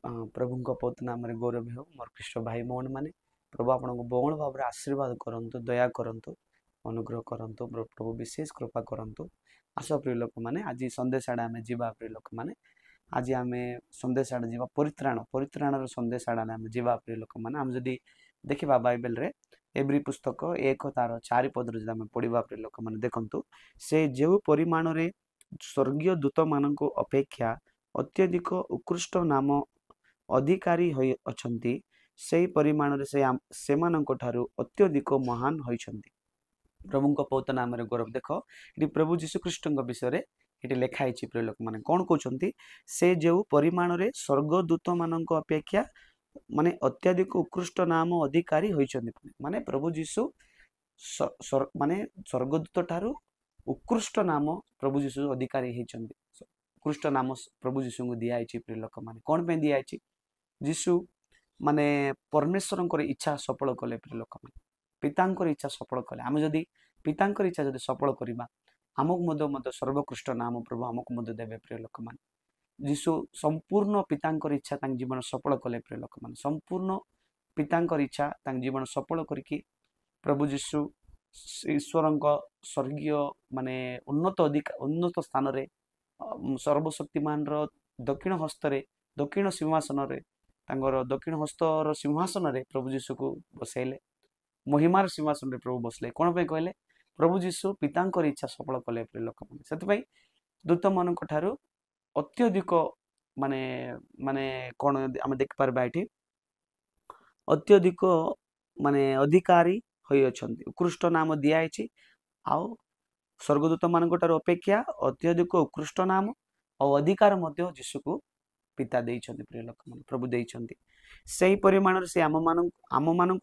प्रभु पौत नाम गौरव हो मोर ख्रीष्ट भाई भौणी मैंने प्रभु आपन को बहुल भाव आशीर्वाद करंतु दया करंतु अनुग्रह करंतु प्रभु विशेष कृपा करंतु। आस प्रिय लोक मैंने आज संदेश आड़े आम जा प्रिय लोक मैंने आज आम संदेश आड़े जा परित्राण संदेश आड़े आम जा प्रिय लोक मैंने आम जदि देखा बाइबल रे एव्री पुस्तक 1 तार 4 पद आम पढ़ा प्रिय लोक मैंने देखु से जो परिमाण रे स्वर्गीय दूत मान अपेक्षा अत्यधिक उत्कृष्ट नाम अधिकारी अछंती से परिमाण रे से मानक ठारू अत्यधिक महान होइछंती। प्रभु पौत नाम गौरव देख ये प्रभु जीशुख्रीष्ट विषय ये लिखाई प्रिय लोक मैंने कौन कहते से जो परिमाण रे स्वर्गदूत मान अपेक्षा माने अत्यधिक उत्कृष्ट नाम अधिकारी होइछंती माने प्रभु जीशु माने स्वर्गदूत ठारू उत्कृष्ट नाम प्रभु जीशु अधिकारी होइछंती। उत्कृष्ट नाम प्रभु जीशु को दिखाई प्रिय लोक मैंने कौन पे दिखाई जीशु माने परमेश्वर इच्छा सफल कले प्रिय लोक मैंने पिता इच्छा सफल कले आम जदि पिता इच्छा जब सफल करवा आमको सर्वोत्कृष्ट नाम प्रभु आमको देवे प्रिय लोक मैंने जीशु संपूर्ण पिता इच्छा जीवन सफल कले प्रिय लोक मैंने संपूर्ण पिता इच्छा जीवन सफल करके प्रभु जीशु ईश्वर स्वर्गीय माने उन्नत स्थान रे सर्वशक्तिमान दक्षिण हस्त दक्षिण सिंहासन रे दक्षिण हस्तर सिंहासन रे प्रभु जीशु को बसैले महिमार सिंहासन रे प्रभु बसले कौन पे कहले प्रभु जीशु पिता इच्छा सफल कले प्रिय लोक मैंने से दूत मान अत्यधिक माने माने कौन आम देखिपार ये अत्यधिक माने अधिकारी उत्कृष्ट नाम दिखाई आउ स्वर्गदूत मान अपेक्षा अत्यधिक उत्कृष्ट नाम और अधिकार जीशु को पिता देइछंती प्रिय लोक मैंने प्रभु देइछंती से परिमाण से आम मान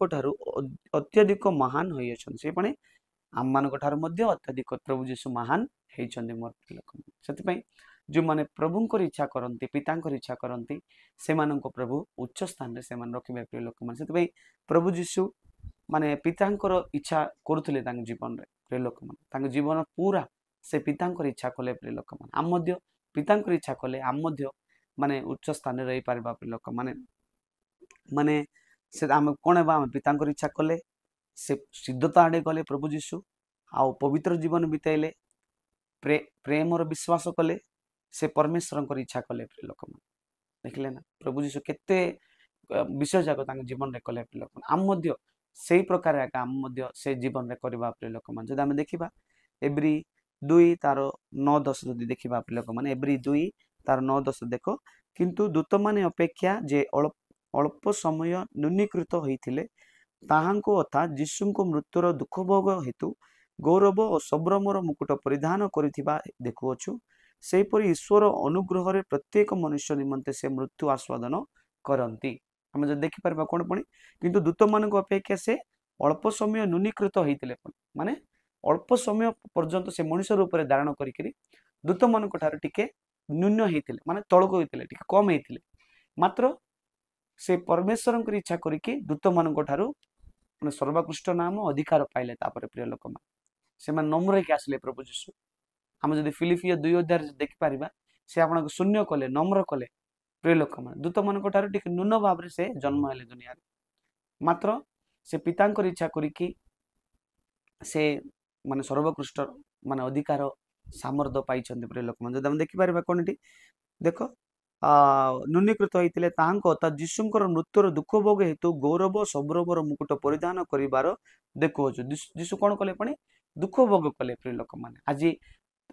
अत्यधिक महान होइछंती से पणे आम मान अत्यधिक प्रभु जीशु महान होइछंती मोर प्रिय लोक मैंने से जो माने प्रभु इच्छा करती पिता इच्छा करती से प्रभु उच्च स्थान से रखिबे प्रिय लोक मैंने से प्रभु जीशु माने पिता इच्छा करुले जीवन रे प्रिय लोक मैंने जीवन पूरा से पिता इच्छा कले प्रिय लोक मैंने आम पिता इच्छा कले आम माने उच्च स्थान रही पारिबा प्रिय लोक माने माने से आम कौन आम पिता इच्छा कले से सिद्धता आड़े गले प्रभु जीशु आउ पवित्र जीवन बिताइले प्रेमर विश्वास कले से परमेश्वर इच्छा कले प्रिय लोक मैंने देखले ना प्रभु जीशु केते विषय जाक जीवन रे कले प्रिय लोक आम से प्रकार आम से जीवन रे करबा प्रिय लोक मैंने जब आम देखा एव्री 2 तार 9-10 जदि देखा प्रिय लोक मैंने एव्री 2 तार 9-10 देख किंतु दूत माने अपेक्षा जे अल्प समय न्यूनीकृत होइथिले ताहांको अर्थात जीशु को मृत्युर दुख भोग हेतु गौरव और संभ्रमर मुकुट परिधान करिथिबा देखुअछु सेहीपरि ईश्वर अनुग्रह रे प्रत्येक मनुष्य निमंते से मृत्यु आस्वादन करंती हम जब देखि परबा कोन पणी किंतु दूत मानक अपेक्षा से अल्प समय न्यूनीकृत होइथिले माने अल्प समय पर्यंत से मनुष्य रूप रे धारण करिकरी दूत मानक ठार टिके न्यून होइथिले माने तळको होइथिले टिके कम होइथिले मात्र से परमेश्वर इच्छा करिके दूत मानक ठारू माने सर्वोत्कृष्ट नाम अधिकार पाइले तापर प्रिय लोक मान से नम्र के आसले प्रभु जीशु आम जदि फिलिपियो 2 अध्याय देखि पारिबा से आपन शून्य कले नम्र कले प्रिय लोक मान दूत मानक ठारू टिके न्यून भाव रे से जन्म हेले दुनिया मात्र से पिता इच्छा करिके से माने सर्वोत्कृष्ट माने अधिकार सामर्थ्य पाइछन्ते प्रिय लोक मान जदि हम देखि पारिबा कोनटी देखो न्यूनीकृत होइतिले ताहांको अर्थात जीशुंकर मृत्युर दुख भोग हेतु गौरव सौरभर मुकुट परिधान करिबार देखुअछु जीशु कौन कले पणे दुख भोग कले प्रिय लोक माने आज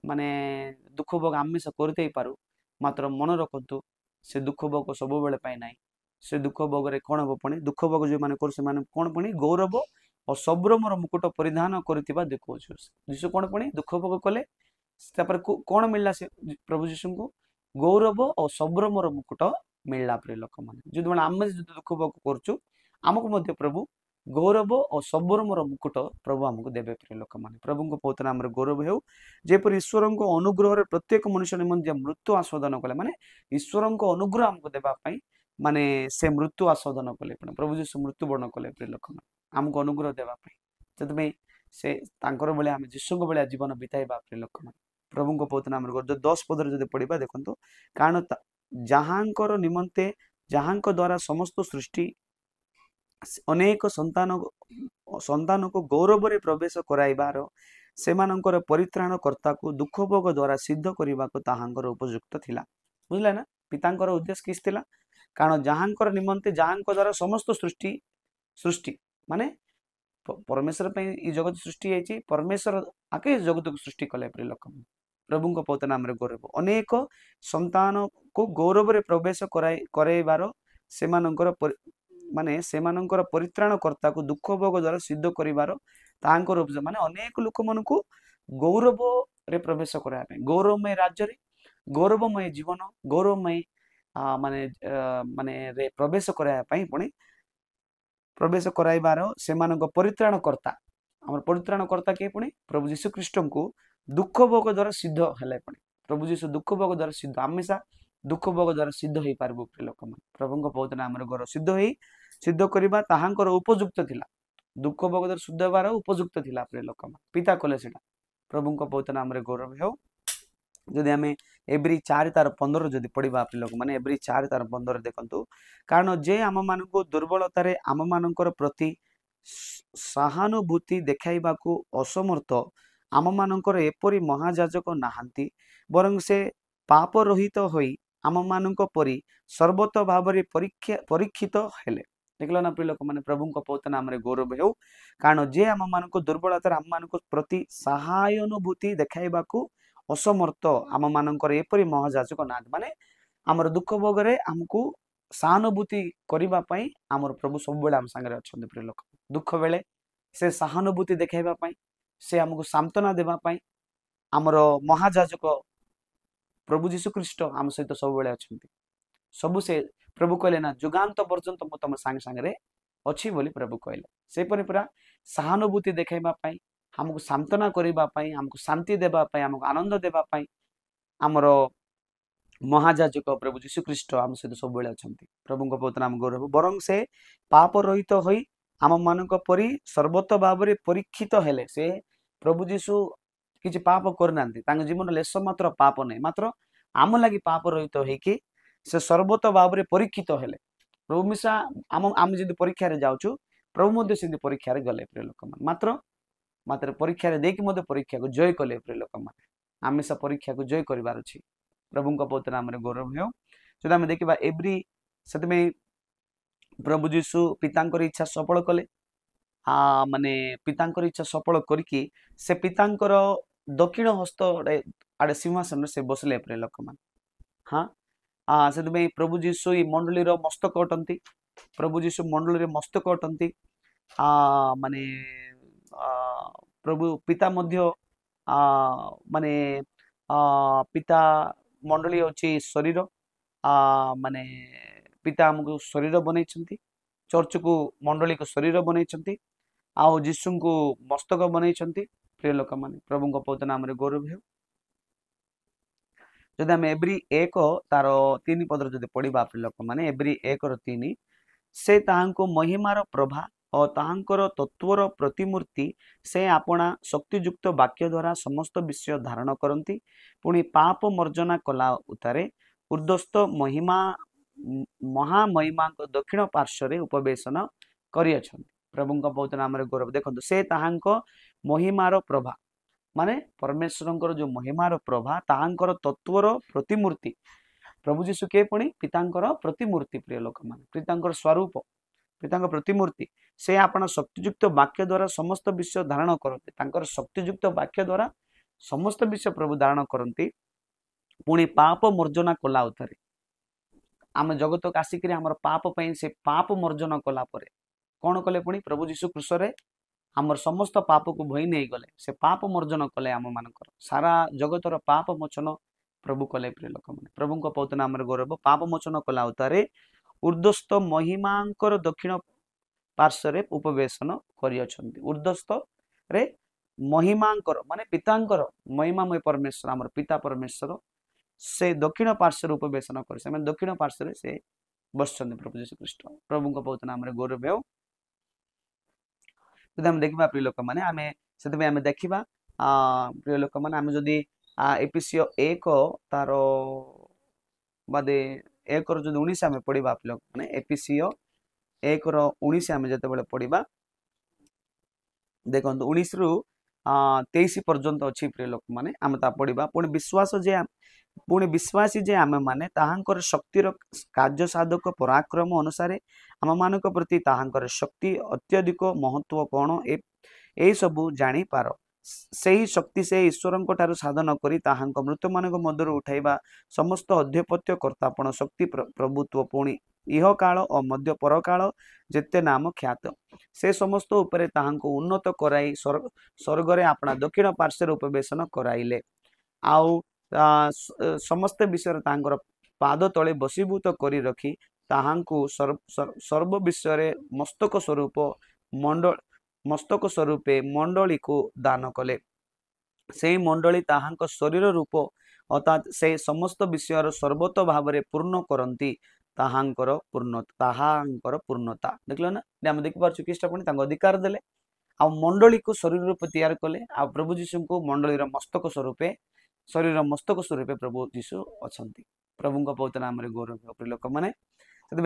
माने दुख भोग आमिष करते ही पारू मात्र मन रखतु से दुख भोग सब बेले पाई नाही से दुख भोग रे कौन हम पणे दुख भोग जो माने कर से माने कौन पणे गौरव और सौरभर मुकुट परिधान करथिबा देखुअछु जीशु कौन पणे दुख भोग कले तापर कौन मिलला से प्रभु जीशु को गौरव और सौरभर मुकुट मिलला प्रिय लोक माने जो आम दुख भोग करछु आमको प्रभु गौरव और सौरभर मुकुट प्रभु आमको देवे प्रिय लोक माने प्रभु को पौत्र नाम गौरव हो जेपर ईश्वर को अनुग्रह रे प्रत्येक मनुष्य निमंते मृत्यु आस्वादन कले माने ईश्वर को अनुग्रह आमको देबा पई माने से मृत्यु आस्वादन कले प्रभु जीशु मृत्यु वर्ण कले प्रिय लोक माने आमको अनुग्रह देबा पई जतमे से तांकर बेले आम जीशु को बेले जीवन बिताइबा प्रिय लोक माने प्रभु को पौत्र नाम 10 पद जदि पढ़ा देखो कारण जहाँकर निमंते ଯାହାଙ୍କ ଦ୍ୱାରା ସମସ୍ତ ସୃଷ୍ଟି ଅନେକ ସନ୍ତାନକୁ ଗୌରବରେ ପ୍ରବେଶ କରାଇବାର ସେମାନଙ୍କର ପରିତ୍ରାଣ କର୍ତ୍ତାକୁ ଦୁଃଖ ଭୋଗ ଦ୍ୱାରା ସିଦ୍ଧ କରିବାକୁ ତାହାଙ୍କର ଉପଯୁକ୍ତ ଥିଲା। ବୁଝିଲେ ନା, ପିତାଙ୍କର ଉଦ୍ଦେଶ୍ୟ କିଛି ଥିଲା, କାରଣ ଯାହାଙ୍କର ନିମନ୍ତେ ଯାହାଙ୍କ ଦ୍ୱାରା ସମସ୍ତ ସୃଷ୍ଟି ମାନେ ପରମେଶ୍ୱର ପାଇଁ ଏ ଜଗତ ସୃଷ୍ଟି ହେଇଛି, ପରମେଶ୍ୱର ଆକେ ଜଗତକୁ ସୃଷ୍ଟି କଲେ ପ୍ରିୟ ଲୋକ, ପ୍ରଭୁଙ୍କ ପବିତ୍ର ନାମରେ ଗୌରବ, ଅନେକ ସନ୍ତାନକୁ ଗୌରବରେ ପ୍ରବେଶ କରାଇବାର ସେମାନଙ୍କର ପରିତ୍ରାଣ କର୍ତ୍ତାକୁ ଦୁଃଖ ଭୋଗ ଦ୍ୱାରା ସିଦ୍ଧ କରିବାର ତାହାଙ୍କର ଉପଯୁକ୍ତ, ମାନେ ଅନେକ ଲୋକମାନଙ୍କୁ ଗୌରବରେ ପ୍ରବେଶ କରିବା ପାଇଁ, ଗୌରବମୟ ରାଜ୍ୟରେ, ଗୌରବମୟ ଜୀବନ, ଗୌରବମୟ ମାନେ ପ୍ରବେଶ କରାଇବା ପାଇଁ ପୁଣି ପ୍ରବେଶ କରାଇବାର ସେମାନଙ୍କ ପରିତ୍ରାଣ କର୍ତ୍ତା, ଆମର ପରିତ୍ରାଣ କର୍ତ୍ତା କିଏ? ପୁଣି ପ୍ରଭୁ ଯୀଶୁ ଖ୍ରୀଷ୍ଟଙ୍କୁ ଦୁଃଖ ଭୋଗ ଦ୍ୱାରା ସିଦ୍ଧ ହେଲେ। ପୁଣି ପ୍ରଭୁ ଯୀଶୁ ଦୁଃଖ ଭୋଗ ଦ୍ୱାରା ସିଦ୍ଧ, ହମେଶା ଦୁଃଖ ଭୋଗ ଦ୍ୱାରା ସିଦ୍ଧ ହେଇପାରିବୁ ପ୍ରିୟ ଲୋକମାନେ, ପ୍ରଭୁଙ୍କ ପବିତ୍ର ନାମରେ ଗୌରବ, ସିଦ୍ଧ କରିବା ତାହାଙ୍କର ଉପଯୁକ୍ତ ଥିଲା, ଦୁଃଖ ଭୋଗ ଦ୍ୱାରା ଶୁଦ୍ଧ ହେବାର ଉପଯୁକ୍ତ ଥିଲା ପ୍ରିୟ ଲୋକମାନେ, ପିତା କଲେ ସେଟା, ପ୍ରଭୁଙ୍କ ପବିତ୍ର ନାମରେ ଗୌରବ ହେଉ। ଯଦି ଆମେ ଏବ୍ରି 4:15 ଯଦି ପଢିବା ପ୍ରିୟ ଲୋକମାନେ, ଏବ୍ରି 4:15 ଦେଖନ୍ତୁ, କାରଣ ଯେ ଆମମାନଙ୍କୁ ଦୁର୍ବଳତାରେ ଆମମାନଙ୍କର ପ୍ରତି ସହାନୁଭୂତି ଦେଖାଇବାକୁ ଅସମର୍ଥ, ଆମମାନଙ୍କର ଏପରି ମହାଯାଜକ ନାହାନ୍ତି, ବରଂ ସେ ପାପ ରହିତ ହୋଇ ଆମମାନଙ୍କ ପରି ସର୍ବତ ଭାବରେ ପରୀକ୍ଷିତ ହେଲେ। ଦେଖିଲ ନା ପ୍ରିୟ ଲୋକମାନେ, ପ୍ରଭୁଙ୍କ ପବିତ୍ର ନାମରେ ଗୌରବ ହେଉ, କାରଣ ଯେ ଆମମାନଙ୍କୁ ଦୁର୍ବଳତାରେ ଆମମାନଙ୍କ ପ୍ରତି ସହାନୁଭୂତି ଦେଖାଇବାକୁ ଅସମର୍ଥ, ଆମମାନଙ୍କର ଏପରି ମହାଯାଜକ ନାହାନ୍ତି, ମାନେ ଆମର ଦୁଃଖ ଭୋଗରେ ଆମକୁ ସହାନୁଭୂତି କରିବା ପାଇଁ ଆମର ପ୍ରଭୁ ସବୁବେଳେ ଆମ ସାଙ୍ଗରେ ଅଛନ୍ତି ପ୍ରିୟ ଲୋକ। ଦୁଃଖ ବେଳେ ସେ ସହାନୁଭୂତି ଦେଖାଇବା ପାଇଁ, ସେ ଆମକୁ ସାନ୍ତ୍ୱନା ଦେବା ପାଇଁ ଆମର ମହାଯାଜକ ପ୍ରଭୁ ଯୀଶୁ ଖ୍ରୀଷ୍ଟ ଆମ ସହିତ ସବୁବେଳେ ଅଛନ୍ତି। ସବୁ ସେ ପ୍ରଭୁ କହିଲେ ନା, ଯୁଗାନ୍ତ ପର୍ଯ୍ୟନ୍ତ ମୁଁ ତମ ସାଙ୍ଗରେ ଅଛି ବୋଲି ପ୍ରଭୁ କହିଲେ। ସେପରି ପୁରା ସହାନୁଭୂତି ଦେଖାଇବା ପାଇଁ, ଆମକୁ ସାନ୍ତ୍ୱନା କରିବା ପାଇଁ, ଆମକୁ ଶାନ୍ତି ଦେବା ପାଇଁ, ଆମକୁ ଆନନ୍ଦ ଦେବା ପାଇଁ ଆମର ମହାଯାଜକ ପ୍ରଭୁ ଯୀଶୁ ଖ୍ରୀଷ୍ଟ ଆମ ସହିତ ସବୁବେଳେ ଅଛନ୍ତି। ପ୍ରଭୁଙ୍କ ପବିତ୍ର ନାମ ଗୌରବ, ବରଂ ସେ ପାପ ରହିତ ହୋଇ ଆମମାନଙ୍କ ପରି ସର୍ବତ ଭାବରେ ପରୀକ୍ଷିତ ହେଲେ। ସେ ପ୍ରଭୁ ଯୀଶୁ କିଛି ପାପ କରିନାହାନ୍ତି, ତାଙ୍କ ଜୀବନ ଲେଶ ମାତ୍ର ପାପ ନାହିଁ, ମାତ୍ର ଆମ ଲାଗି ପାପ ରହିତ ହେଇକି ସେ ସର୍ବତ ଭାବରେ ପରୀକ୍ଷିତ ହେଲେ। ପ୍ରଭୁ ମିଶା ଆମେ ଯଦି ପରୀକ୍ଷାରେ ଯାଉଛୁ, ପ୍ରଭୁ ମଧ୍ୟ ସେମିତି ପରୀକ୍ଷାରେ ଗଲେ ପ୍ରିୟ ଲୋକମାନେ, ମାତ୍ର ପରୀକ୍ଷାରେ ଦେଇକି ମଧ୍ୟ ପରୀକ୍ଷାକୁ ଜୟ କଲେ ପ୍ରିୟ ଲୋକମାନେ। ଆମେ ସେ ପରୀକ୍ଷାକୁ ଜୟ କରିବାର ଅଛି। ପ୍ରଭୁଙ୍କ ପବିତ୍ର ନାମରେ ଗୌରବ ହେଉ। ଯଦି ଆମେ ଦେଖିବା ଏବ୍ରି, ସେଥିପାଇଁ ପ୍ରଭୁ ଯୀଶୁ ପିତାଙ୍କର ଇଚ୍ଛା ସଫଳ କଲେ, ମାନେ ପିତାଙ୍କର ଇଚ୍ଛା ସଫଳ କରିକି ସେ ପିତାଙ୍କର ଦକ୍ଷିଣ ହସ୍ତ ଆଡେ ସିଂହାସନରେ ସେ ବସିଲେ ପ୍ରିୟ ଲୋକମାନେ। ସେଥିପାଇଁ ପ୍ରଭୁ ଯୀଶୁ ଏଇ ମଣ୍ଡଳୀର ମସ୍ତକ ଅଟନ୍ତି, ପ୍ରଭୁ ଯୀଶୁ ମଣ୍ଡଳୀରେ ମସ୍ତକ ଅଟନ୍ତି। ମାନେ ପ୍ରଭୁ ପିତା ମଧ୍ୟ ମାନେ ପିତା ମଣ୍ଡଳୀ ଅଛି ଶରୀର, ମାନେ ପିତା ଆମକୁ ଶରୀର ବନେଇଛନ୍ତି, ଚର୍ଚ୍ଚକୁ ମଣ୍ଡଳୀକୁ ଶରୀର ବନେଇଛନ୍ତି, ଆଉ ଯୀଶୁଙ୍କୁ ମସ୍ତକ ବନେଇଛନ୍ତି ପ୍ରିୟ ଲୋକମାନେ। ପ୍ରଭୁଙ୍କ ପବିତ୍ର ନାମରେ ଗୌରବ ହେଉ। ଯଦି ଆମେ ଏବ୍ରି 1:3 ଯଦି ପଢିବା ପ୍ରିୟ ଲୋକମାନେ, ଏବ୍ରି 1:3, ସେ ତାହାଙ୍କୁ ମହିମାର ପ୍ରଭା ଓ ତାହାଙ୍କର ତତ୍ଵର ପ୍ରତିମୂର୍ତ୍ତି, ସେ ଆପଣା ଶକ୍ତିଯୁକ୍ତ ବାକ୍ୟ ଦ୍ୱାରା ସମସ୍ତ ବିଷୟ ଧାରଣ କରନ୍ତି, ପୁଣି ପାପ ମର୍ଜନା କଲା ଉତ୍ତାରେ ଉର୍ଦ୍ଧ୍ୱସ୍ଥ ମହାମହିମାଙ୍କ ଦକ୍ଷିଣ ପାର୍ଶ୍ୱରେ ଉପବେଶନ କରିଅଛନ୍ତି। ପ୍ରଭୁଙ୍କ ପବିତ୍ର ନାମରେ ଗୌରବ। ଦେଖନ୍ତୁ, ସେ ତାହାଙ୍କ ମହିମାର ପ୍ରଭା, ମାନେ ପରମେଶ୍ୱରଙ୍କର ଯୋଉ ମହିମାର ପ୍ରଭା, ତାହାଙ୍କର ତତ୍ଵର ପ୍ରତିମୂର୍ତ୍ତି। ପ୍ରଭୁ ଯୀଶୁ କିଏ? ପୁଣି ପିତାଙ୍କର ପ୍ରତିମୂର୍ତ୍ତି ପ୍ରିୟ ଲୋକମାନେ, ପିତାଙ୍କର ସ୍ୱରୂପ, ପିତାଙ୍କ ପ୍ରତିମୂର୍ତ୍ତି। ସେ ଆପଣ ଶକ୍ତିଯୁକ୍ତ ବାକ୍ୟ ଦ୍ୱାରା ସମସ୍ତ ବିଷୟ ଧାରଣ କରନ୍ତି, ତାଙ୍କର ଶକ୍ତିଯୁକ୍ତ ବାକ୍ୟ ଦ୍ୱାରା ସମସ୍ତ ବିଷୟ ପ୍ରଭୁ ଧାରଣ କରନ୍ତି, ପୁଣି ପାପ ମର୍ଜନା କଲା ଉତ୍ତାରେ। ଆମେ ଜଗତକୁ ଆସିକିରି ଆମର ପାପ ପାଇଁ ସେ ପାପ ମର୍ଜନ କଲା ପରେ କଣ କଲେ? ପୁଣି ପ୍ରଭୁ ଯୀଶୁ କ୍ରୁଶରେ ଆମର ସମସ୍ତ ପାପକୁ ବୋହି ନେଇଗଲେ, ସେ ପାପ ମର୍ଜନ କଲେ, ଆମ ମାନଙ୍କର ସାରା ଜଗତର ପାପ ମୋଚନ ପ୍ରଭୁ କଲେ ପ୍ରିୟ ଲୋକମାନେ। ପ୍ରଭୁଙ୍କ ପବିତ୍ର ନାମରେ ଗୌରବ। ପାପ ମୋଚନ କଲା ଉତ୍ତାରେ ଉର୍ଦ୍ଧ୍ୱସ୍ଥ ମହିମାଙ୍କର ଦକ୍ଷିଣ ପାର୍ଶ୍ୱରେ ଉପବେଶନ କରିଅଛନ୍ତି। ଉର୍ଦ୍ଧ୍ୱସ୍ଥରେ ମହିମାଙ୍କର ମାନେ ପିତାଙ୍କର, ମହିମାମୟ ପରମେଶ୍ୱର, ଆମର ପିତା ପରମେଶ୍ୱର ସେ ଦକ୍ଷିଣ ପାର୍ଶ୍ୱରେ ଉପବେଶନ କରି, ସେମାନେ ଦକ୍ଷିଣ ପାର୍ଶ୍ୱରେ ସେ ବସିଛନ୍ତି ପ୍ରଭୁ ଯୀଶୁ ଖ୍ରୀଷ୍ଟ। ପ୍ରଭୁଙ୍କ ପବିତ୍ର ନାମରେ ଗୌରବ ହେଉ। ଯଦି ଆମେ ଦେଖିବା ପ୍ରିୟ ଲୋକମାନେ, ଆମେ ସେଥିପାଇଁ ଆମେ ଦେଖିବା ପ୍ରିୟ ଲୋକମାନେ, ଆମେ ଯଦି ଏପିସିଓ 1 ତାର ବାଦେ एक जो 19 आम पढ़ा प्रिय लोक मैंने एपीसीओ 1:19 आम जो पढ़ा देखो 19 रु 23 पर्यंत अच्छी प्रिय लोक मैंने आम ता पढ़ा पुणी विश्वास जे पुणी विश्वासी जे आम मैंने ताहांकर शक्तिर कार्य साधक पराक्रम अनुसार आम मान प्रति ताहांकर शक्ति अत्यधिक महत्व कौन ए सबू जानी पार से ही शक्ति से ईश्वर साधन करी ताहांक मृत मान मध्य उठाइबा समस्त अध्यपत्य कर्तापण शक्ति प्रभुत्व पुणी इह काल और मध्य पर काल जेते नाम ख्यात से समस्त उपरे ताहांको उन्नत कराई स्वर्ग अपना दक्षिण पार्श्वर उपवेशन कराइले आउ समस्त विषय तांकर पाद तले बसीभूत करी रखी ताहांको सर्व विषय मस्तक स्वरूप मस्तक स्वरूपे मंडली को दान कले से मंडली ताहांक शरीर रूप अर्थात से समस्त विषय सर्वत भाव पूर्ण करती ताहांकर पूर्णता देखल ना आम देखिपार्छु ख्रीष्ट पुणी अधिकार देले आ मंडली को शरीर रूप तैयार कले आ प्रभु जीशु को मंडलीर मस्तक स्वरूपे शरीर मस्तक स्वरूपे प्रभु जीशु अच्छा प्रभु पवित्र नाम गौरव प्रिय लोक मैंने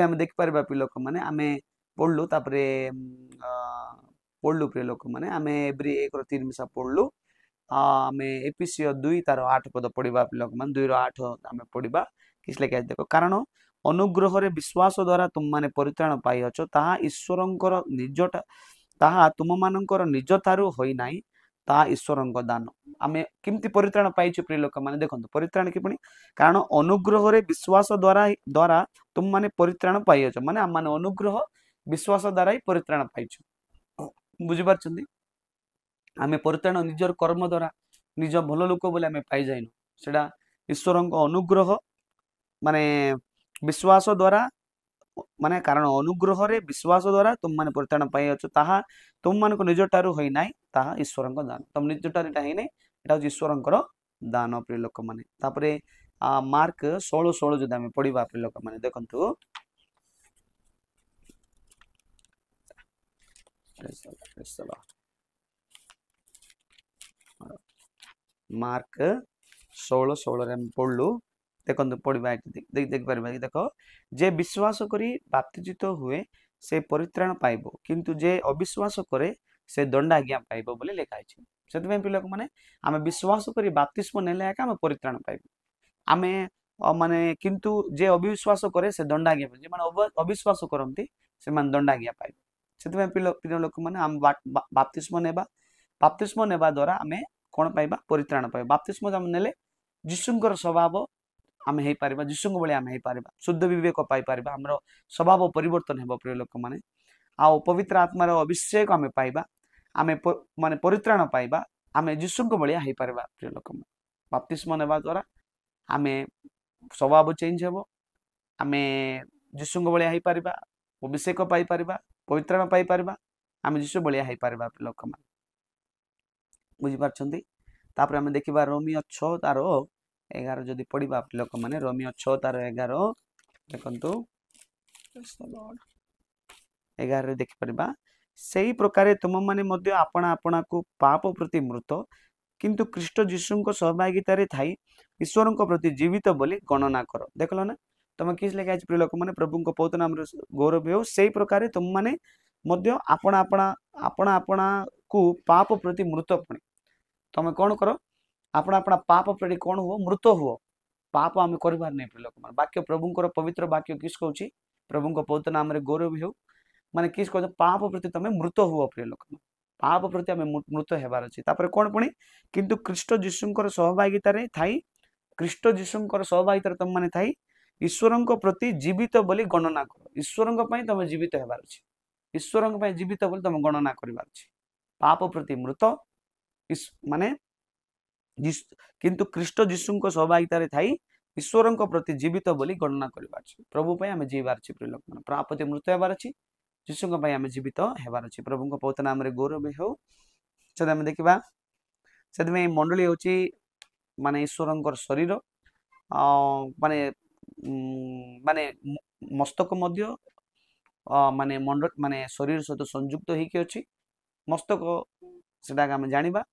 आम देखिपर प्रिय लोक मैंने आम पढ़लु पढ़लु प्रिय लोक मैंने आम एवरी 1:3 मिसा पढ़लु आम एपीसीओ 2 तार 8 पद पढ़ा प्रिय लोक मैंने 2:8 आम पढ़ा किस लेके देख कारण अनुग्रह विश्वास द्वारा तुम माने परित्राण पाइछ ताहा ईश्वरंकर निजटा ताहा तुम मानकर निज थारु होई नाही ता ईश्वरंक दान आम केमती परित्राण पाइछ प्रिय लोक मैंने देखो परित्राण कि कारण अनुग्रह विश्वास द्वारा तुम माने परित्राण पाइछ माने आम माने अनुग्रह विश्वास द्वारा ही परित्राण पाइछ बुझिपारछन्ती आम परित्राण निजर कर्म द्वारा निज भल लोक बोले आम पाई जाइनु सेटा ईश्वरंक अनुग्रह माने विश्वास द्वारा माने कारण अनुग्रह रे विश्वास द्वारा तुम माने परित्राण पाई अछ ताहा तुम मान को निजटारु होई नाही ताहा ईश्वरंक दान तुम निजटार एटा हेने एटा हो ईश्वरंकर दान प्रिय लोक माने तापरे मार्क 16:16 जदि आम पढ़ा प्रिय लोक माने देखंतु मार्क 16:16 रे पढ़लु देखो पढ़ा देख पार देख जे विश्वास करी बाप्तिजित हुए से परित्राण पाइब किंतु जे अविश्वास करे से दंडाज्ञा पाइब बोली लिखाई से लोक मैंने आम विश्वास करी बाप्तिस्म नेले आम परित्राण पाइब आम माने किंतु जे अविश्वास करे से दंडाज्ञा पाइब जे अविश्वास करती से दंडाज्ञा पाइब से प्रिय लोक मैंने आम बाप्तिस्म नेबा द्वारा आम कौन पाइबा परित्राण पाइबा बाप्तिस्म आम नेले जीशुंकर स्वभाव आम हो पार जीशुंग भाई आम हो पार शुद्ध विवेक पाइपर आम स्वभाव परिवर्तन हो प्रिय लोक मैंने आउ पवित्र आत्मार अभिषेक आम पाइबा आम माने परित्राण पाइबा आम जीशुंग भाई हो पार प्रिय लोक मैंने बाप्तिस्म नेबा द्वारा आम स्वभाव चेंज हे आम जीशुंग भाई हो पार अभिषेक पाइपर परित्राण पाइपर आम जीशु भाई हो पार प्रिय लोक मैंने बुझीपार तापर आम देखा रोमियो 6 तार 11 जदि पढ़ा लोक मैंने रोमियो 6 तार 11 देखु 11 देखिपर से ही प्रकार तुम माने मध्य आपना आपना को पाप प्रति मृत किंतु ख्रीष्ट जीशु सहभागितार थाई ईश्वर प्रति जीवित बोली गणना कर देखल ना तुम किस लेके प्रिय लोक मैंने प्रभु पवित्र नाम गौरव हो से प्रकार तुम माने मध्य आपना आपना आपना आपना को पाप प्रति मृत पुणी तुम कौन कर अपना अपना पाप प्रति कौन हुआ मृत हुआ पाप आम कर प्रिय लोक वाक्य प्रभुंर पवित्र वाक्य किस कहूँ प्रभु पवित्र नाम गौरव हो माने किस कह पाप प्रति तुम मृत हुआ प्रिय लोक पाप प्रति आम मृत होबार अच्छी कौन पुणी किंतु ख्रीष्ट जीशुंकर सहभागितार थाई ख्रीष्ट जीशुंकर सहभागितार तुम मैंने थाई ईश्वर प्रति जीवित बोली गणना कर ईश्वर तुम जीवित होबार अच्छी ईश्वर जीवित बोली तुम गणना कर पाप प्रति मृत माने किंतु ख्रीष्ट जीशु सहभागितार थाई ईश्वर प्रति जीवित बोली गणना कर प्रभु आम जीवार प्रिय लोक मैंने पाप प्रति मृत होबार अच्छी जीशु आम जीवित होबार अच्छी प्रभु पवित्र नाम गौरव हो आम देखा से मंडली हूँ माने ईश्वर शरीर माने माने मस्तक मध्य माने मंड माने शरीर सहित संयुक्त होइकी अछि मस्तक सेटा आम जानिबा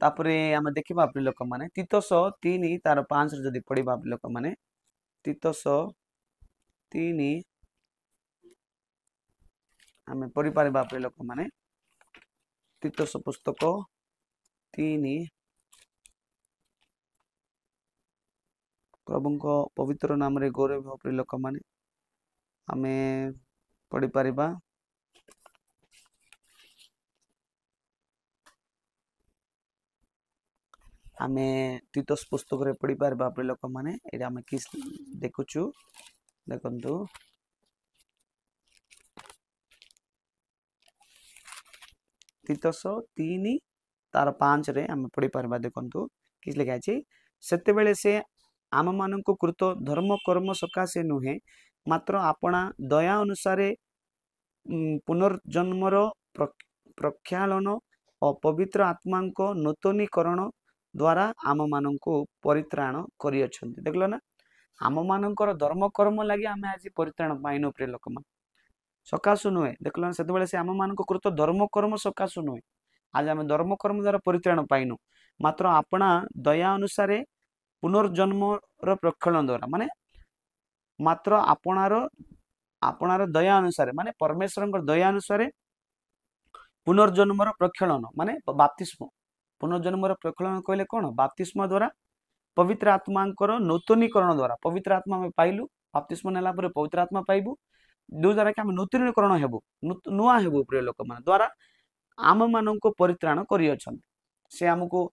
तापरे आम देखा प्रिय लोक मैंने तीतस 3 तार 5 जदि पढ़ा प्रिय लोक मैंने तीतस 3 आम पढ़ी पारिबा प्रिय लोक माने तीतस पुस्तक 3 प्रभुଙ୍କ पवित्र नाम रे गौरव हो प्रिय लोक माने आमे पढ़ी पारिबा आमे तीतस पुस्तक रे पढ़ी पारिबा प्रिय लोक माने एटा आमे किस देखुछु देखंतु तीतस 3 तार 5 रे आमे पढ़ी पारिबा देखंतु किस लिखा अछि सेते बेले से आम मानक कृत धर्म कर्म सकाशे नुहे मात्र आपणा दया अनुसारे पुनर्जन्मर प्रक्षालन और पवित्र आत्मा नूतनीकरण द्वारा आम मानक परित्राण करियछन्ति देखलो ना आम मानकर धर्म कर्म लगी आम आज परित्राण पाइनु प्रिय लोक मान सकाशु नुहे देखलो ना सेते से आम मानक कृत धर्म कर्म सकाशु नुहे आज आम धर्म कर्म द्वारा परित्राण पाइनु मात्र आपणा दया अनुसारे पुनर्जन्मर प्रक्षालन द्वारा माने मात्र आपणार दया अनुसार माने परमेश्वर दया अनुसार पुनर्जन्मर प्रक्षालन माने बाप्तिस्म पुनर्जन्मर प्रक्षालन कहले कौन बाप्तिस्म द्वारा पवित्र आत्मा नूतनीकरण द्वारा पवित्र आत्मा में पाइलु बाप्तिस्म नेला परे पवित्र आत्मा पाइबु दो द्वारा कि हम नूतनीकरण हेबु नुआ हेबु प्रिय लोक मान द्वारा आम मानक परित्राण करियछन से हमको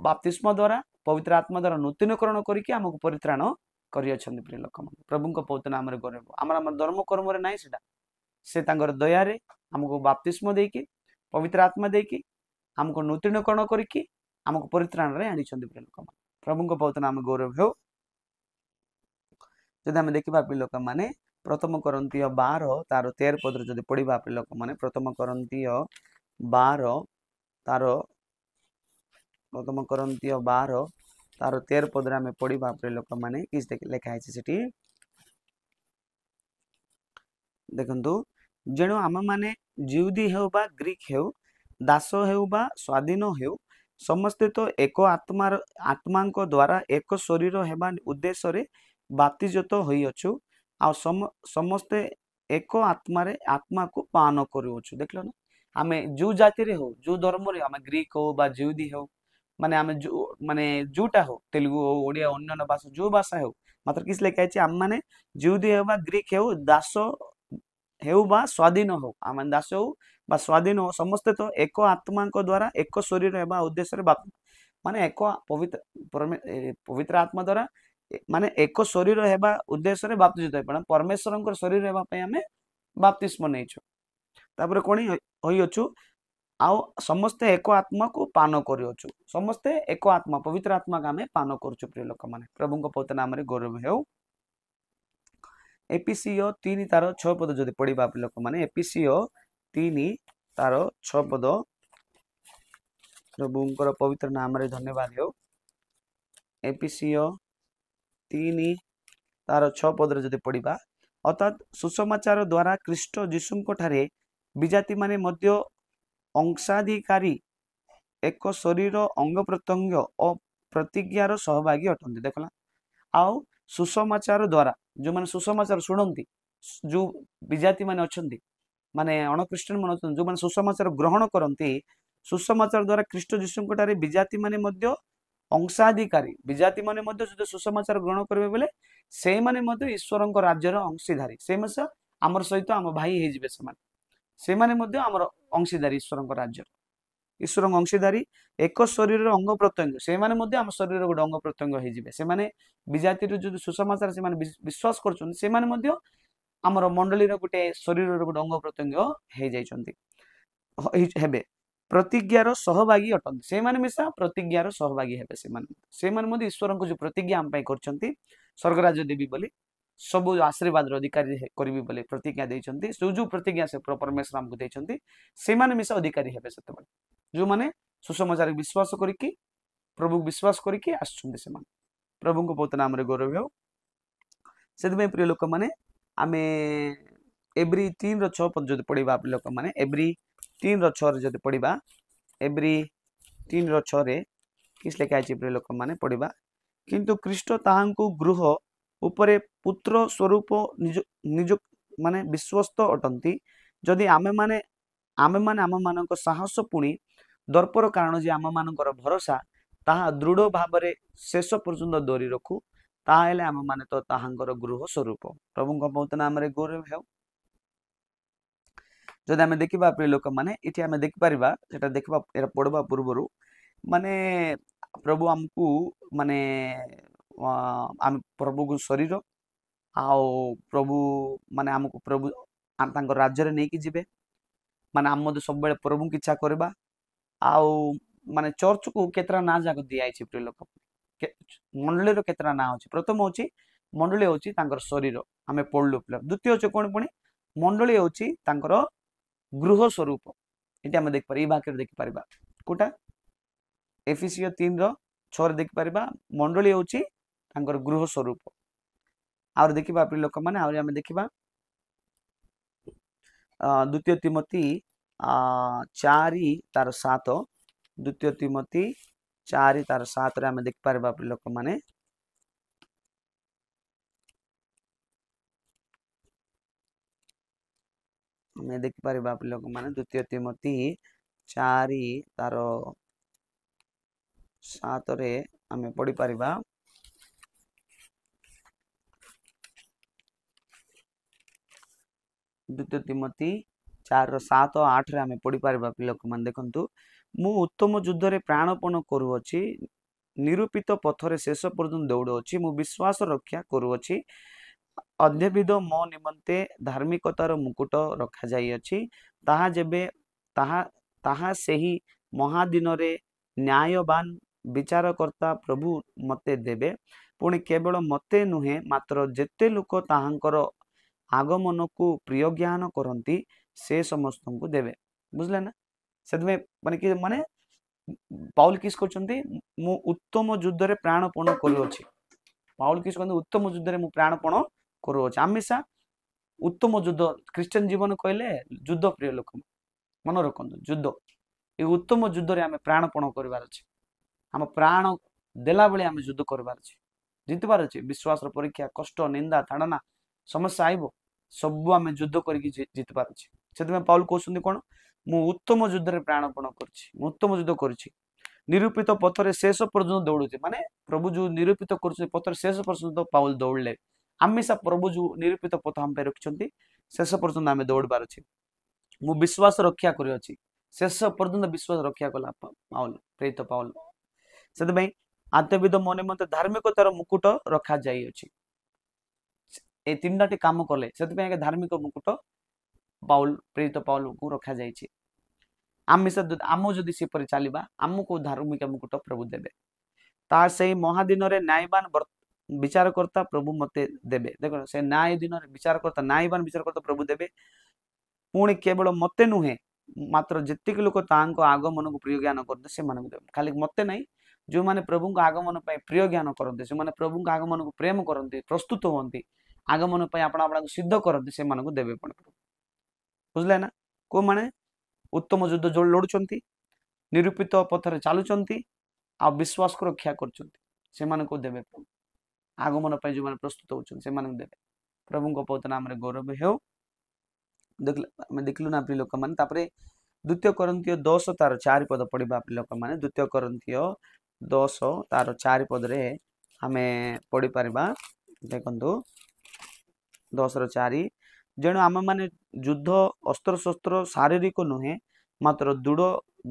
बाप्तिस्म द्वारा पवित्र आत्मा द्वारा नूतनीकरण करके हमको परित्राण करियछन प्रिय लोक मान प्रभुଙ୍କ पवित्र नाम रे गौरव हमर धर्म कर्म रे नाही सेटा से तांगर दया रे हमको बाप्तिस्म देकी पवित्र आत्मा देकी हमको नूतनीकरण करके हमको परित्राण रे आनिछन प्रिय लोक मान प्रभुଙ୍କ पवित्र नाम गौरव हो जदि हम देखिबा प्रिय लोक माने प्रथम करंतीय 12 तार 13 पद रे जदि पढिबा प्रिय लोक माने प्रथम करंतीय 12 तार प्रथम करंतीय 12 तार 13 पद रे हम पढिबा प्रिय लोक माने किस लिखा है सेठी देखंतु जेणु आम माने जिउदी हेउ बा ग्रीक हेउ दास हेउ बा स्वाधीन हेउ समस्ते तो एक आत्मा द्वारा एक शरीर हेबा उद्देश्य रे बाप्तिजत होई अछु आ समस्ते एक आत्मा को पान करूछु देखलो ना आमे जो जाति रे हो जो धर्म रे आमे ग्रीक हो बा जिउदी हो माने आमे जो माने जोटा हो तेलुगु हो ओडिया अन्य भाषा जो भाषा हो मात्र किस लेखा है आम माने जिउदी हो बा ग्रीक हो दास हेउ बा स्वाधीन हो आम दास हो बा स्वाधीन हो समस्ते तो एक आत्मा द्वारा एक शरीर हेबा उद्देश्य रे माने एक पवित्र आत्मा द्वारा माने एक शरीर हेबा उद्देश्य रे बाप्तिस्म होय परमेश्वर शरीर हेबा पय हमें बाप्तिस्म नेछु तापर कोनी होई अछु आ समस्ते एक आत्मा को पान करियछु समस्ते एक आत्मा पवित्र आत्मा का हमें पान करछु प्रिय लोक माने प्रभुଙ୍କ पवित्र नाम रे गौरव हेउ एपीसीओ 3 तार 6 पद जदि पढिबा प्रिय लोक माने एपीसीओ 3 तार 6 पद प्रभुଙ୍କର पवित्र नाम रे धन्यवाद हेउ एपीसीओ 3 तार 6 पद रे जदि पढिबा अर्थात सुसमाचार द्वारा ख्रीष्ट यीशुଙ୍କ ठारे विजाति माने मध्य अंशाधिकारी एक शरीर अंग प्रत्यंग और प्रतिज्ञार सहभागी अटंती देखला आउ सुसमाचार द्वारा जो माने सुसमाचार सुनंती जो विजाति माने अछंती माने अण क्रिश्चियन माने जो माने सुसमाचार ग्रहण करंती सुसमाचार द्वारा ख्रीष्ट यीशुଙ୍କ ठारे विजाति माने मध्य अंशाधिकारी विजाति माने मध्य जो सुसमाचार ग्रहण करबे बेले से माने मध्य ईश्वरଙ୍କ राज्यर अंशीधारी से मस हमर सहित हम भाई हे जिवे से माने मध्य हमर अंशीधारी ईश्वरଙ୍କ राज्यर ईश्वरଙ୍କ अंशीधारी एक शरीर अंग प्रत्यंग से माने मध्य हम शरीर गोटे अंग प्रत्यंग हे जिवे से माने विजाति जो सुसमाचार से माने विश्वास करछन से माने मध्य हमर मंडली रो गोटे शरीर रो गोटे अंग प्रत्यंग हे जाइछन्ती हेबे प्रतिज्ञार सहभागी अटंती से माने मिसा प्रतिज्ञार सहभागी हेबे से माने मध्य ईश्वरଙ୍କ जो प्रतिज्ञा हम पय करछन्ती स्वर्ग राज्य देवी बोली सब आशीर्वाद अधिकारी करी बोली प्रतिज्ञा देइछन्ती जो प्रतिज्ञा से परमेश्वर हमको देइछन्ती से माने मिसा अधिकारी हेबे सेते जो माने सुसमाचार विश्वास करिकि प्रभु विश्वास करिकि आछन्ती से माने प्रभुଙ୍କ पवित्र नाम रे गौरव हो सेते प्रिय लोक माने आमे एब्री 3 रो 6 पद जदि पढिबा प्रिय लोक माने एब्री 3 रो 6 रे जदि पढिबा एब्री 3 रो 6 रे किस लेखा अछि प्रिय लोक माने पढिबा किंतु ख्रीष्ट ताहांकु गृह उपरे पुत्र स्वरूप निज माने विश्वस्त अटंती जदि आमे माने आम मानक साहस पुणी दर्पर कारण जे आम मानकर भरोसा ताहा दृढ़ भाव शेष पर्यंत धरी रखू ताहेले आम माने तो ताहांकर गृह स्वरूप प्रभु बहुत नाम रे गौरव हेउ जदि आम देखा प्रिय लोक मैंने ये आम देखिपर देखा पढ़वा पूर्वर माने प्रभु आमको माने आम प्रभु को शरीर आओ प्रभु माने आमको प्रभु तांकर राज्य रे नहीं कि जिबे माने आम सब बेले प्रभु की इच्छा करबा आउ माने चर्च को केतरा ना जाक दिया प्रिय लोक मंडली रो केतरा ना अछि प्रथम होछि मंडली होछि तांकर शरीर आमे पढलु द्वितीय होछि कोन पुणी मंडली होछि तांकर गृह स्वरूप ये आम देखिपर ये वाक्य देखिपर कोटा एफिसियो 3:6 देखिपर मंडली होछि तांकर गृह स्वरूप और देखिबा प्रिय लोक माने आउ आम देखिबा द्वितीय तिमोथी 4:7 द्वितीय तिमोथी 4:7 रे आम देखिपर प्रिय लोक माने आम देखिपर प्रिय लोक माने द्वितीय तिमोथी 4:7 रे आम पढ़ी पारिबा द्वितीय तिमोथी 4:7-8 रे आम पढ़ी पारिबा प्रिय लोक माने देखंतु मु उत्तम युद्ध रे प्राणपण करूअछि निरूपित पथरे शेष पर्यंत दौड़ुअछि मु विश्वास रक्षा करूअछि अध्यविद मो निमंते धार्मिकतार मुकुट रखा जाई अछि ताहा जेबे ताहा सेही महादिन रे न्यायवान विचारकर्ता प्रभु मते देबे पुणी केवल मते नुहे मात्र जेते लोक ताहांकर आगमन को प्रिय ज्ञान करती से समस्त को देवे बुझले ना से माने कि माने पाउल किस करछंती मु उत्तम युद्ध रे प्राणपण करूअछि पाउल किस कहते उत्तम युद्ध रे मु प्राणपण करूअछि हमेशा उत्तम युद्ध क्रिश्चियन जीवन कहले युद्ध प्रिय लोक मन रखंतु युद्ध ये उत्तम युद्ध रे आमे प्राणपण करबार अछि हम प्राण देला बेले आमे युद्ध करबार अछि जितबार अछि विश्वास रो परीक्षा कष्ट निंदा ताड़ना समस्या आइबो सब आमे युद्ध करके जितबार अछि सेतमे पाउल कहउछंती कोन मु उत्तम युद्ध रे प्राणपण करछि मु उत्तम युद्ध करछि निरूपित पथरे शेष पर्यंत दौड़ुछि माने प्रभु जो निरूपित करछि पथरे शेष पर्यंत पाउल दौड़ले हमेशा प्रभु जो निरूपित पथ हम पे रखिछंती शेष पर्यंत आमे दौड़बार अछि मु विश्वास रक्षा करि अछि शेष पर्यंत विश्वास रक्षा कला पाउल प्रेरित पाउल सेतमे आत्मविद मने मते धार्मिकतार मुकुट रखा जाई अछि ए तीनटा काम कले से धार्मिक मुकुट पाउल प्रेरित पाउल को रखा जाइए आम जदि सेपरि चलवा आमको धार्मिक मुकुट प्रभु देवे ता से महादिन रे न्यायवान विचारकर्ता प्रभु मते देवे देखो से न्याय दिन विचारकर्ता न्यायवान विचारकर्ता प्रभु देवे पुणी केवल मते नुहे मात्र जेतिक लोक तांको आगमन को प्रिय ज्ञान करते से मानक देवे खाली मते नहीं जो माने प्रभु को आगमन पे प्रिय ज्ञान करते से माने प्रभु को आगमन को प्रेम करते प्रस्तुत होती आगमन पे आपण आपण सिद्ध करते से मानक देवे बुझले ना को माने उत्तम युद्ध जो लड़ुचंती निरूपित पथरे चलुचंती आ विश्वास को रक्षा करचंती से मानक देवे प्रभु आगमन पे जो माने प्रस्तुत होचंती से मानक देवे प्रभु को पवित्र नाम रे गौरव हेउ देखलु ना प्रिय लोक माने तापरे द्वितीय कोरिन्थियो 10 तार 4 पद पढ़िबा प्रिय लोक माने द्वितीय कोरिन्थियो 10 तार 4 पद रे हमें पढ़ी पारिबा देखंतु 10 रो 4 जेणु आम माने युद्ध अस्त्र शस्त्र शारीरिक नुहे मात्र दृढ़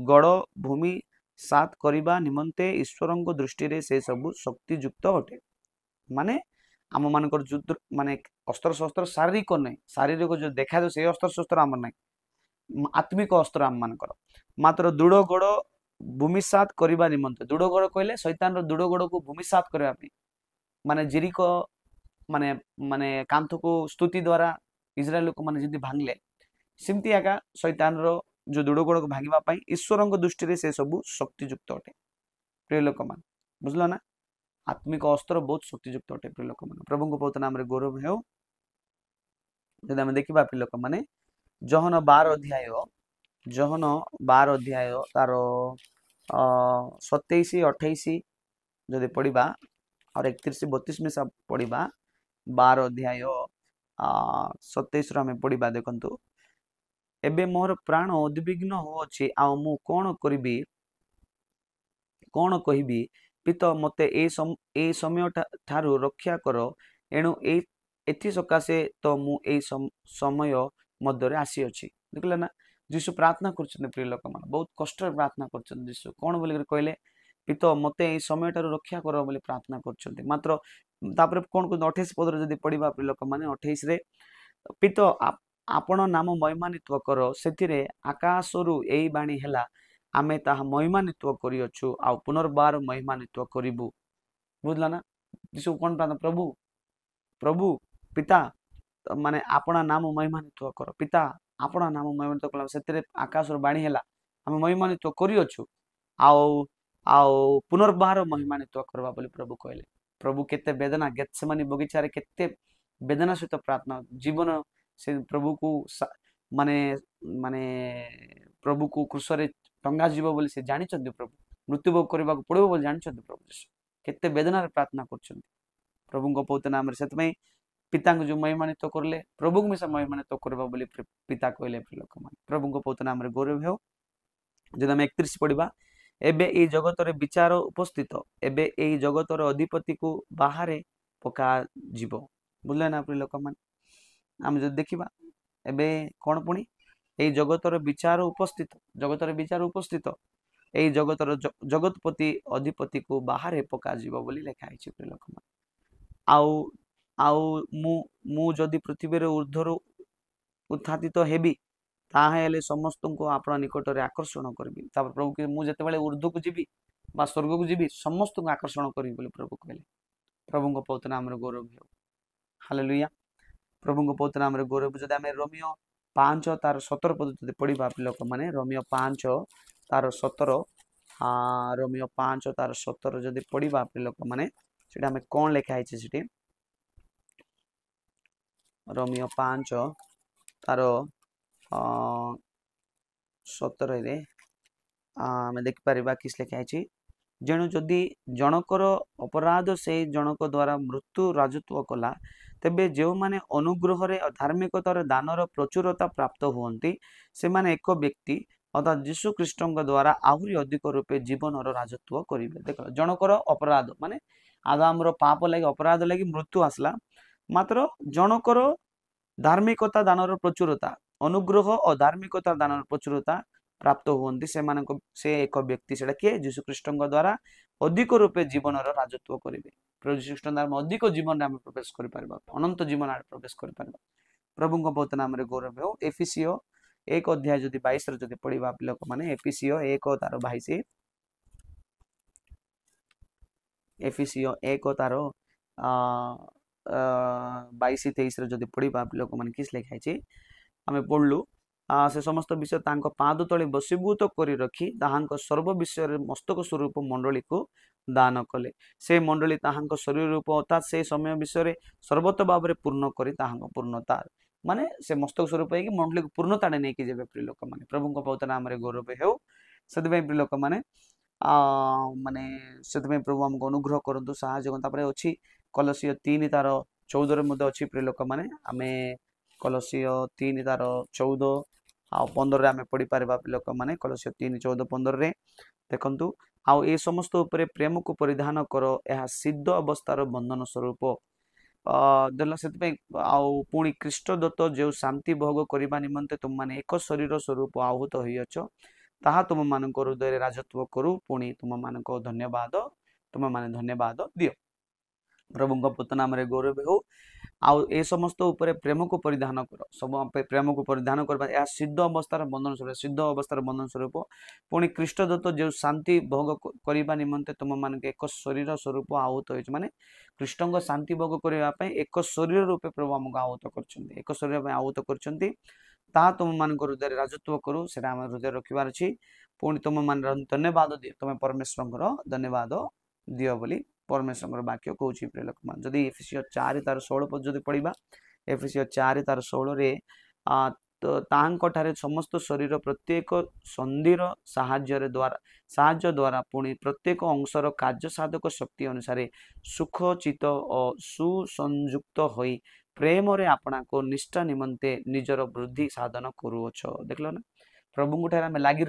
गड़ भूमि सात करने निमंते ईश्वर दृष्टि रे से सब शक्तियुक्त अटे माने आम मान युद्ध माने अस्त्र शस्त्र शारीरिक नहीं शारीरिक जो देखा से अस्त्र शस्त्र आम ना आत्मिक अस्त्र आम मान मात्र दृढ़ गड़ भूमिसात करने निमंते दृढ़ गड़ कहले शैतान दृढ़ गड़ को भूमिसात करने माने जेरिको माने माने कांथ को स्तुति द्वारा इजराइल लोक माने जदि भांगले सेमती आका शैतान रो जो दृढ़ गड़ को भांगिबा पई ईश्वर दृष्टि रे से सब शक्तियुक्त अटे प्रिय लोक मान बुझलो ना आत्मिक अस्त्र बहुत शक्तियुक्त अटे प्रिय लोक मान प्रभु को पवित्र नाम रे गौरव हेउ जदि हम देखिबा प्रिय लोक माने जोहन 12 अध्याय तार 27 28 जदि पढ़िबा और 31 32 में सब पढ़िबा 12 ଅଧ୍ୟାୟ 27 ରୁ ଆମେ ପଢିବା। ଦେଖନ୍ତୁ, ଏବେ ମୋର ପ୍ରାଣ ଉଦ୍ବିଗ୍ନ ହୋଉଅଛି, ଆଉ ମୁଁ କଣ କହିବି? ପିତ ମତେ ଏଇ ସମୟ ଠାରୁ ରକ୍ଷା କର। ଏଣୁ ଏଥି ସକାଶେ ତ ମୁଁ ଏଇ ସମୟ ମଧ୍ୟରେ ଆସିଅଛି। ଦେଖିଲେ ନା, ଯୀଶୁ ପ୍ରାର୍ଥନା କରୁଛନ୍ତି। ପ୍ରିୟ ଲୋକମାନେ ବହୁତ କଷ୍ଟରେ ପ୍ରାର୍ଥନା କରୁଛନ୍ତି। ଯୀଶୁ କଣ ବୋଲି କହିଲେ? ପିତ ମତେ ଏଇ ସମୟ ଠାରୁ ରକ୍ଷା କର ବୋଲି ପ୍ରାର୍ଥନା କରୁଛନ୍ତି। ମାତ୍ର ତାପରେ କଣ 28 ପଦରେ ଯଦି ପଢିବା ପ୍ରିୟ ଲୋକମାନେ, 28 ରେ ପିତ ଆପଣ ନାମ ମହିମାନ୍ୱିତ କର। ସେଥିରେ ଆକାଶରୁ ଏଇ ବାଣୀ ହେଲା, ଆମେ ତାହା ମହିମାନ୍ୱିତ କରିଅଛୁ ଆଉ ପୁନର୍ବାର ମହିମାନ୍ୱିତ କରିବୁ। ବୁଝିଲା ନା, ଯୀଶୁ କଣ ପ୍ରାର୍ଥନା? ପ୍ରଭୁ ପିତା, ମାନେ ଆପଣା ନାମ ମହିମାନ୍ୱିତ କର। ପିତା ଆପଣା ନାମ ମହିମାନ୍ୱିତ କଲା, ସେଥିରେ ଆକାଶରୁ ବାଣୀ ହେଲା, ଆମେ ମହିମାନ୍ୱିତ କରିଅଛୁ ଆଉ ଆଉ ପୁନର୍ବାର ମହିମାନ୍ୱିତ କରିବା ବୋଲି ପ୍ରଭୁ କହିଲେ। ପ୍ରଭୁ କେତେ ବେଦନା, ଗେତ୍ସେମାନି ବଗିଚାରେ କେତେ ବେଦନା ସହିତ ପ୍ରାର୍ଥନା, ଜୀବନ ସେ ପ୍ରଭୁକୁ ମାନେ ମାନେ ପ୍ରଭୁକୁ କୃଷରେ ଟଙ୍ଗା ଯିବ ବୋଲି ସେ ଜାଣିଛନ୍ତି। ପ୍ରଭୁ ମୃତ୍ୟୁଭୋଗ କରିବାକୁ ପଡିବ ବୋଲି ଜାଣିଛନ୍ତି। ପ୍ରଭୁ କେତେ ବେଦନାରେ ପ୍ରାର୍ଥନା କରୁଛନ୍ତି ପ୍ରଭୁଙ୍କ ପବିତ୍ର ନାମରେ। ସେଥିପାଇଁ ପିତାଙ୍କୁ ଯୋଉ ମହିମାନ୍ୱିତ କରିଲେ, ପ୍ରଭୁଙ୍କୁ ମିଶା ମହିମାନ୍ୱିତ କରିବା ବୋଲି ପିତା କହିଲେ। ଲୋକମାନେ ପ୍ରଭୁଙ୍କ ପବିତ୍ର ନାମରେ ଗୌରବ ହେଉ। ଯଦି ଆମେ 31 ପଢିବା, ଏବେ ଏଇ ଜଗତରେ ବିଚାର ଉପସ୍ଥିତ, ଏବେ ଏଇ ଜଗତର ଅଧିପତିକୁ ବାହାରେ ପକାଯିବ। ବୁଝିଲେ ନା ପ୍ରିୟ ଲୋକମାନେ, ଆମେ ଯଦି ଦେଖିବା ଏବେ କଣ ପୁଣି ଏଇ ଜଗତର ବିଚାର ଉପସ୍ଥିତ, ଏଇ ଜଗତର ଜଗତପତି ଅଧିପତିକୁ ବାହାରେ ପକାଯିବ ବୋଲି ଲେଖା ହେଇଛି ପ୍ରିୟ ଲୋକମାନେ। ଆଉ ଆଉ ମୁଁ ଯଦି ପୃଥିବୀରେ ଉର୍ଦ୍ଧ୍ୱରୁ ଉତ୍ଥାପିତ ହେବି, ତାହେଲେ ସମସ୍ତଙ୍କୁ ଆପଣ ନିକଟରେ ଆକର୍ଷଣ କରିବି। ତାପରେ ପ୍ରଭୁ କହିଲେ, ମୁଁ ଯେତେବେଳେ ଉର୍ଦ୍ଧ୍ୱକୁ ଯିବି ବା ସ୍ୱର୍ଗକୁ ଯିବି, ସମସ୍ତଙ୍କୁ ଆକର୍ଷଣ କରିବି ବୋଲି ପ୍ରଭୁ କହିଲେ। ପ୍ରଭୁଙ୍କ ପବିତ୍ର ନାମରେ ଗୌରବ ହେଉ। ହାଲେଲୁୟା। ପ୍ରଭୁଙ୍କ ପବିତ୍ର ନାମରେ ଗୌରବ। ଯଦି ଆମେ ରୋମିଓ 5 ତାର 17 ପଦ ଯଦି ପଢିବା ଲୋକମାନେ, ରୋମିଓ 5 ତାର 17, ରୋମିଓ 5 ତାର 17 ଯଦି ପଢିବା ଲୋକମାନେ, ସେଟା ଆମେ କଣ ଲେଖା ହେଇଛି ସେଠି? ରୋମିଓ 5 ତାର 17 ଆମେ ଦେଖିପାରିବା କିସ୍ ଲେଖା ହେଇଛି? ଯେଣୁ ଯଦି ଜଣକର ଅପରାଧ ସେଇ ଜଣକ ଦ୍ୱାରା ମୃତ୍ୟୁ ରାଜତ୍ୱ କଲା, ତେବେ ଯେଉଁମାନେ ଅନୁଗ୍ରହରେ ଧାର୍ମିକତାର ଦାନର ପ୍ରଚୁରତା ପ୍ରାପ୍ତ ହୁଅନ୍ତି, ସେମାନେ ଏକ ବ୍ୟକ୍ତି ଅର୍ଥାତ୍ ଯୀଶୁ ଖ୍ରୀଷ୍ଟଙ୍କ ଦ୍ୱାରା ଆହୁରି ଅଧିକ ରୂପେ ଜୀବନର ରାଜତ୍ୱ କରିବେ। ଦେଖ, ଜଣକର ଅପରାଧ ମାନେ ଆଦାମର ପାପ ଲାଗି, ଅପରାଧ ଲାଗି ମୃତ୍ୟୁ ଆସିଲା, ମାତ୍ର ଜଣକର ଧାର୍ମିକତା ଦାନର ପ୍ରଚୁରତା, ଅନୁଗ୍ରହ ଓ ଧାର୍ମିକତା ଦାନର ପ୍ରଚୁରତା ପ୍ରାପ୍ତ ହୁଅନ୍ତି, ସେମାନଙ୍କ ସେ ଏକ ବ୍ୟକ୍ତି, ସେଟା କିଏ? ଯୀଶୁ ଖ୍ରୀଷ୍ଟଙ୍କ ଦ୍ୱାରା ଅଧିକ ରୂପେ ଜୀବନର ରାଜତ୍ୱ କରିବେ। ପ୍ରଭୁ ଯୀଶୁ ଖ୍ରୀଷ୍ଟଙ୍କ ଦ୍ୱାରା ଅଧିକ ଜୀବନରେ ଆମେ ପ୍ରବେଶ କରିପାରିବା, ଅନନ୍ତ ଜୀବନ ପ୍ରବେଶ କରିପାରିବା। ପ୍ରଭୁଙ୍କ ପବିତ୍ର ନାମରେ ଗୌରବ ହେଉ। ଏଫେସିଓ 1 ଅଧ୍ୟାୟ ଯଦି 22 ଯଦି ପଢିବା ଲୋକମାନେ, ଏଫେସିଓ 1 ତାର 22, ଏଫେସିଓ 1 ତାର 22-23 ଯଦି ପଢିବା ଲୋକମାନେ, କିସ୍ ଲେଖା ହେଇଛି ଆମେ ପଢିଲୁ? ସେ ସମସ୍ତ ବିଷୟ ତାଙ୍କ ପାଦ ତଳେ ବଶୀଭୂତ କରି ରଖି ତାହାଙ୍କ ସର୍ବ ବିଷୟରେ ମସ୍ତକ ସ୍ୱରୂପ ମଣ୍ଡଳୀକୁ ଦାନ କଲେ। ସେ ମଣ୍ଡଳୀ ତାହାଙ୍କ ଶରୀର ରୂପ ଅର୍ଥାତ୍ ସେ ସମୟ ବିଷୟରେ ସର୍ବତ ଭାବରେ ପୂର୍ଣ୍ଣ କରି ତାହାଙ୍କ ପୂର୍ଣ୍ଣତା, ମାନେ ସେ ମସ୍ତକ ସ୍ୱରୂପ ହେଇକି ମଣ୍ଡଳୀକୁ ପୂର୍ଣ୍ଣତାରେ ନେଇକି ଯିବେ ପ୍ରିୟ ଲୋକମାନେ। ପ୍ରଭୁଙ୍କ ପବିତ୍ର ନାମରେ ଗୌରବ ହେଉ। ସେଥିପାଇଁ ପ୍ରିୟ ଲୋକମାନେ ମାନେ ସେଥିପାଇଁ ପ୍ରଭୁ ଆମକୁ ଅନୁଗ୍ରହ କରନ୍ତୁ, ସାହାଯ୍ୟ କରନ୍ତୁ। ତାପରେ ଅଛି କଲସିୟ 3 ତାର 14 ମଧ୍ୟ ଅଛି ପ୍ରିୟ ଲୋକମାନେ। ଆମେ କଲସିୟ 3 ତାର 14 ଆଉ 15 ଆମେ ପଢିପାରିବା ଲୋକମାନେ। କଲସିୟ 3, 14, 15 ଦେଖନ୍ତୁ, ଆଉ ଏ ସମସ୍ତ ଉପରେ ପ୍ରେମକୁ ପରିଧାନ କର, ଏହା ସିଦ୍ଧ ଅବସ୍ଥାର ବନ୍ଧନ ସ୍ୱରୂପ। ସେଥିପାଇଁ ଆଉ ପୁଣି ଖ୍ରୀଷ୍ଟ ଦତ୍ତ ଯେଉଁ ଶାନ୍ତି ଭୋଗ କରିବା ନିମନ୍ତେ ତୁମମାନେ ଏକ ଶରୀର ସ୍ୱରୂପ ଆହୁତ ହୋଇଅଛ, ତାହା ତୁମମାନଙ୍କ ହୃଦୟରେ ରାଜତ୍ୱ କରୁ। ପୁଣି ତୁମମାନେ ଧନ୍ୟବାଦ ଦିଅ। ପ୍ରଭୁଙ୍କ ପବିତ୍ର ନାମରେ ଗୌରବ ହେଉ। ଆଉ ଏ ସମସ୍ତ ଉପରେ ପ୍ରେମକୁ ପରିଧାନ କର, ସବୁ ପ୍ରେମକୁ ପରିଧାନ କରିବା, ଏହା ସିଦ୍ଧ ଅବସ୍ଥାର ବନ୍ଧନ ସ୍ୱରୂପ। ପୁଣି ଖ୍ରୀଷ୍ଟ ଦତ୍ତ ଯେଉଁ ଶାନ୍ତି ଭୋଗ କରିବା ନିମନ୍ତେ ତୁମମାନଙ୍କୁ ଏକ ଶରୀର ସ୍ୱରୂପ ଆହୁତ ହୋଇଛି, ମାନେ ଖ୍ରୀଷ୍ଟଙ୍କ ଶାନ୍ତି ଭୋଗ କରିବା ପାଇଁ ଏକ ଶରୀର ରୂପେ ପ୍ରଭୁ ଆମକୁ ଆହୁତ କରିଛନ୍ତି, ଏକ ଶରୀର ପାଇଁ ଆହୁତ କରିଛନ୍ତି। ତାହା ତୁମମାନଙ୍କ ହୃଦୟରେ ରାଜତ୍ୱ କରୁ, ସେଟା ଆମ ହୃଦୟରେ ରଖିବାର ଅଛି। ପୁଣି ତୁମମାନେ ଧନ୍ୟବାଦ ଦିଅ, ତୁମେ ପରମେଶ୍ୱରଙ୍କର ଧନ୍ୟବାଦ ଦିଅ ବୋଲି ପରମେଶ୍ୱରଙ୍କର ବାକ୍ୟ କହୁଛି ପ୍ରିୟ ଲୋକମାନେ। ଯଦି ଏଫେସିଓ 4 ତାର 16 ପଦ ଯଦି ପଢିବା, ଏଫେସିଓ 4 ତାର 16ରେ ତ ତାହାଙ୍କଠାରେ ସମସ୍ତ ଶରୀର ପ୍ରତ୍ୟେକ ସନ୍ଧିର ସାହାଯ୍ୟ ଦ୍ୱାରା ପୁଣି ପ୍ରତ୍ୟେକ ଅଂଶର କାର୍ଯ୍ୟ ସାଧକ ଶକ୍ତି ଅନୁସାରେ ସୁଖଚିତ ଓ ସୁସଂଯୁକ୍ତ ହୋଇ ପ୍ରେମରେ ଆପଣଙ୍କୁ ନିଷ୍ଠା ନିମନ୍ତେ ନିଜର ବୃଦ୍ଧି ସାଧନ କରୁଅଛ। ଦେଖିଲ ନା, ପ୍ରଭୁଙ୍କ ଠାରେ ଆମେ ଲାଗି